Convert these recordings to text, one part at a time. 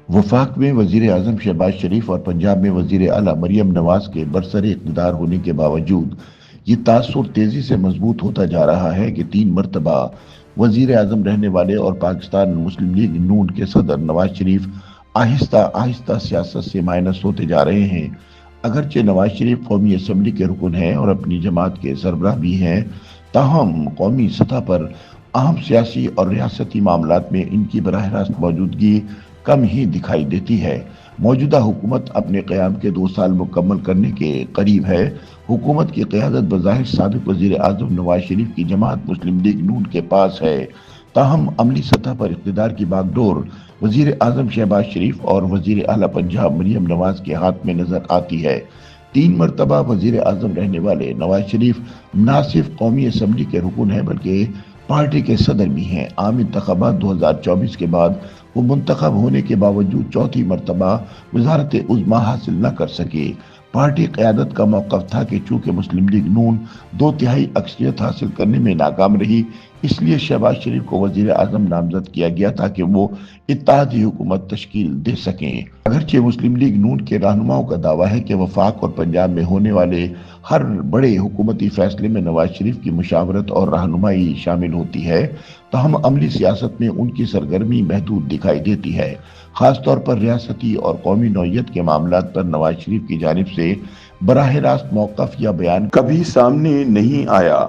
वफाक में वजीर आजम शहबाज शरीफ और पंजाब में वजीर आला मरियम नवाज के बरसरे इक़्तिदार होने के बावजूद ये तासुर तेजी से मजबूत होता जा रहा है कि 3 मरतबा वजीर आजम रहने वाले और पाकिस्तान मुस्लिम लीग नून के सदर नवाज शरीफ आहिस्ता आहिस्ता सियासत से माइनस होते जा रहे हैं। अगरचे नवाज शरीफ कौमी असम्बली के रुकन हैं और अपनी जमात के सरबराह भी हैं, ताहम कौमी सतह पर अहम सियासी और रियासती मामलात में इनकी बराह रास्त मौजूदगी कम ही दिखाई देती है। मौजूदा हुकूमत अपने क़याम के 2 साल मुकम्मल करने के करीब है। हुकूमत की क़यादत बज़ाहिर साबिक़ वज़ीर आज़म नवाज शरीफ की जमात मुस्लिम लीग नून के पास है, ताहम अमली सतह पर इक़्तिदार की बागडोर वज़ीर आज़म शहबाज शरीफ और वज़ीर आला पंजाब मरियम नवाज के हाथ में नजर आती है। 3 मरतबा वज़ीर आज़म रहने वाले नवाज शरीफ न सिर्फ कौमी असम्बली के रुकन हैं बल्कि पार्टी के सदर भी हैं। आम इंतखाबात 2024 के बाद वो मुंतखब होने के बावजूद चौथी मरतबा वजारत उज़्मा हासिल न कर सके। पार्टी क़यादत का मौक़िफ़ था कि चूँकि मुस्लिम लीग नून 2/3 अक्सरियत हासिल करने में नाकाम रही, इसलिए शहबाज शरीफ को वज़ीर आज़म नामज़द किया गया ताकि वो इत्तेहादी हुकूमत तश्कील दे सकें। अगरचे मुस्लिम लीग नून के रहनुमाओं का दावा है कि वफाक और पंजाब में होने वाले हर बड़े हुकूमती फैसले में नवाज शरीफ की मुशावरत और रहनुमाई शामिल होती है, ताहम अमली सियासत में उनकी सरगर्मी महदूद दिखाई देती है। खासतौर पर रियासती और कौमी नौइयत के मामलात पर नवाज शरीफ की जानिब से बराह रास्त मौक़िफ़ या बयान कभी सामने नहीं आया।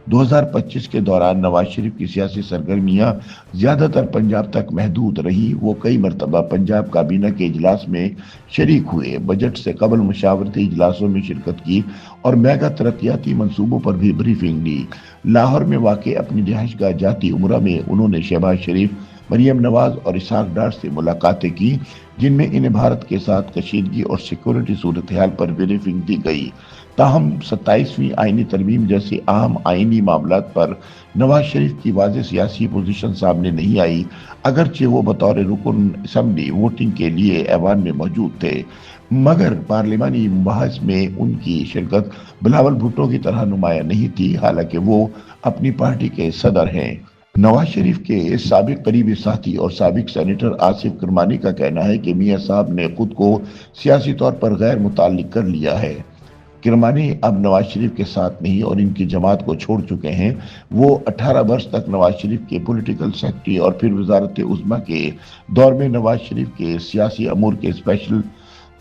2025 के दौरान नवाज शरीफ की सियासी सरगर्मियां ज्यादातर पंजाब तक महदूद रही। वो कई मरतबा पंजाब काबीना के इजलास में शरीक हुए, बजट से कबल मुशावरती इजलासों में शिरकत की और मेगा तरक्याती मंसूबों पर भी ब्रीफिंग ली। लाहौर में वाक़ अपनी रिहाइशगाह जाती उमरा में उन्होंने शहबाज शरीफ, मरियम नवाज और इसहाक डार से मुलाकातें की, जिनमें इन्हें भारत के साथ कशीदगी और सिक्योरिटी सूरत हाल पर ब्रीफिंग दी गई। ताहम 27वीं आईनी तरमीम जैसे अहम आईनी मामलात पर नवाज शरीफ की वाज़ेह सियासी पोजीशन सामने नहीं आई, अगरचे वो बतौर रुकन असम्बली वोटिंग के लिए ऐवान में मौजूद थे, मगर पार्लिमानी बहस में उनकी शिरकत बिलावल भुट्टो की तरह नुमाया नहीं थी, हालांकि वो अपनी पार्टी के सदर हैं। नवाज शरीफ के साबिक करीबी साथी और साबिक सेनेटर आसिफ किरमानी का कहना है कि मियां साहब ने खुद को सियासी तौर पर गैर मुताल्लिक कर लिया है। किरमानी अब नवाज शरीफ के साथ नहीं और इनकी जमात को छोड़ चुके हैं। वो 18 वर्ष तक नवाज शरीफ के पॉलिटिकल सेक्रेटरी और फिर वजारत उज़्मा के दौर में नवाज शरीफ के सियासी अमूर के स्पेशल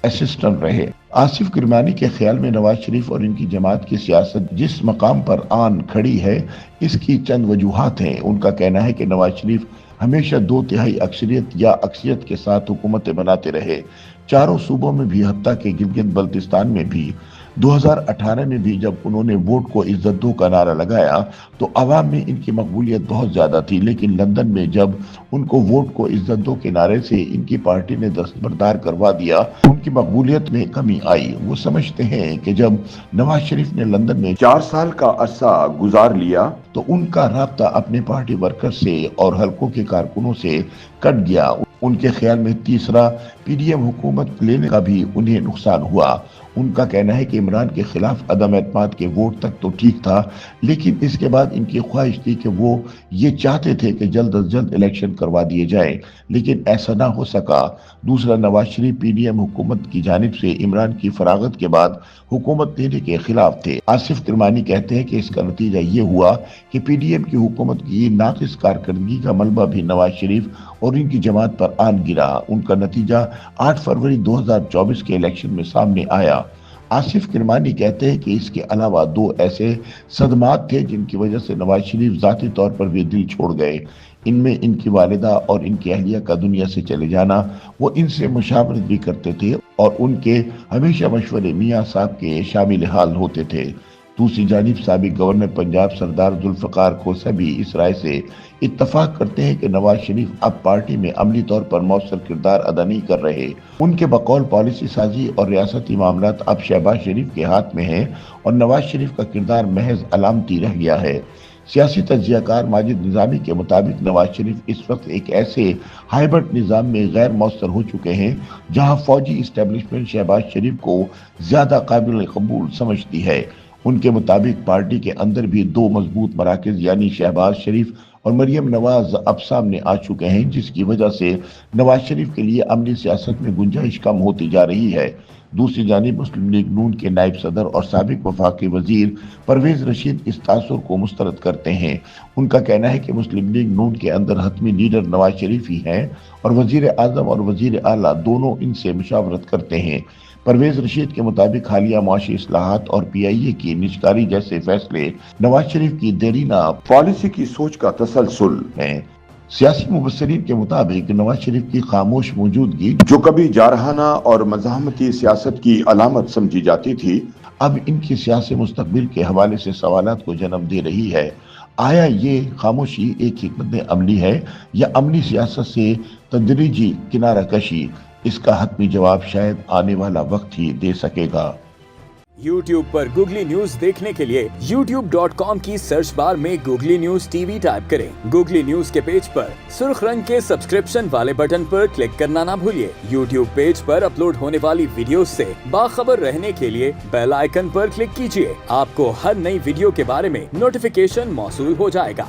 असिस्टेंट रहे। आसिफ किरमानी के ख्याल में नवाज शरीफ और इनकी जमात की सियासत जिस मकाम पर आन खड़ी है, इसकी चंद वजूहात हैं। उनका कहना है कि नवाज शरीफ हमेशा 2/3 अक्सरियत या अक्सरियत के साथ हुकूमतें बनाते रहे, चारों सूबों में भी, हत्ता के गिलगित बल्तिस्तान में भी। 2018 में भी जब उन्होंने वोट को इज्जत दो का नारा लगाया तो अवाम में इनकी मकबूलियत बहुत ज्यादा थी, लेकिन लंदन में जब उनको वोट को इज्जत दो के नारे से इनकी पार्टी ने दस्तबरदार करवा दिया, उनकी मकबूलियत में कमी आई। वो समझते हैं कि जब नवाज शरीफ ने लंदन में 4 साल का अरसा गुजार लिया तो उनका राब्ता अपने पार्टी वर्कर से और हलकों के कारकुनों से कट गया। उनके ख्याल में तीसरा पीडीएम हुकूमत लेने का भी उन्हें नुकसान हुआ। उनका कहना है कि इमरान के खिलाफ अदम एतमाद के वोट तक तो ठीक था, लेकिन इसके बाद इनकी ख्वाहिश थी कि वो ये चाहते थे कि जल्द अज जल्द इलेक्शन करवा दिए जाए, लेकिन ऐसा ना हो सका। दूसरा, नवाज शरीफ पीडीएम हुकूमत की जानिब से इमरान की फरागत के बाद हुकूमत देने के खिलाफ थे। आसिफ किरमानी कहते हैं कि इसका नतीजा ये हुआ कि पीडीएम की हुकूमत की नाकिस कारकर्दगी का मलबा भी नवाज शरीफ और इनकी जमात पर आन गिरा। उनका नतीजा 8 फरवरी 2024 के इलेक्शन में सामने आया। आसिफ किरमानी कहते हैं कि इसके अलावा 2 ऐसे सदमात थे जिनकी वजह से नवाज शरीफ जाती तौर पर भी दिल छोड़ गए। इनमें इनकी वालिदा और इनकी अहलिया का दुनिया से चले जाना। वो इनसे मुशावरत भी करते थे और उनके हमेशा मशवरे मियाँ साहब के शामिल हाल होते थे। दूसरी जानिब साबिक गवर्नर पंजाब सरदार जुल्फ़िकार खोसा भी इस राय से इत्तफाक करते हैं कि नवाज शरीफ अब पार्टी में अमली तौर पर मौसर किरदार अदा नहीं कर रहे। उनके बकौल पॉलिसी साजी और रियासती मामलात अब शहबाज शरीफ के हाथ में है और नवाज शरीफ का किरदार महज अलामती रह गया है। सियासी तज्जियाकार माजिद निजामी के मुताबिक नवाज शरीफ इस वक्त एक ऐसे हाइब्रिड निज़ाम में गैर मौसर हो चुके हैं जहां फौजी इस्टेब्लिशमेंट शहबाज शरीफ को ज्यादा काबिल कबूल समझती है। उनके मुताबिक पार्टी के अंदर भी 2 मजबूत मराकज यानी शहबाज शरीफ और मरियम नवाज अब सामने आ चुके हैं, जिसकी वजह से नवाज शरीफ के लिए अमली सियासत में गुंजाइश कम होती जा रही है। दूसरी जानिब मुस्लिम लीग नून के नायब सदर और साबिक वफाकी वजीर परवेज रशीद इस तासुर को मुस्तरद करते हैं। उनका कहना है कि मुस्लिम लीग नून के अंदर हतमी लीडर नवाज शरीफ ही हैं और वजीर आजम और वजीर आला दोनों इनसे मुशावरत करते हैं। परवेज रशीद के मुताबिक हालिया मुआशी इस्लाहात और PIA की निजकारी जैसे फैसले नवाज शरीफ की देरीना पॉलिसी की सोच का तसलसल है। सियासी मुबस्सिरीन के मुताबिक नवाज शरीफ की खामोश मौजूदगी, जो कभी जारहाना और मज़ाहमती सियासत की अलामत समझी जाती थी, अब इनकी सियासी मुस्तकबिल के हवाले से सवालात को जन्म दे रही है। आया ये खामोशी एक हिकमत अमली है या अमली सियासत से तदरीजी किनारा कशी? इसका हतमी जवाब शायद आने वाला वक्त ही दे सकेगा। YouTube पर गूगली न्यूज देखने के लिए youtube.com की सर्च बार में गूगली न्यूज TV टाइप करें। गूगली न्यूज के पेज पर सुर्ख रंग के सब्सक्रिप्शन वाले बटन पर क्लिक करना ना भूलिए। YouTube पेज पर अपलोड होने वाली वीडियोस से बाखबर रहने के लिए बेल आइकन पर क्लिक कीजिए। आपको हर नई वीडियो के बारे में नोटिफिकेशन मौसूल हो जाएगा।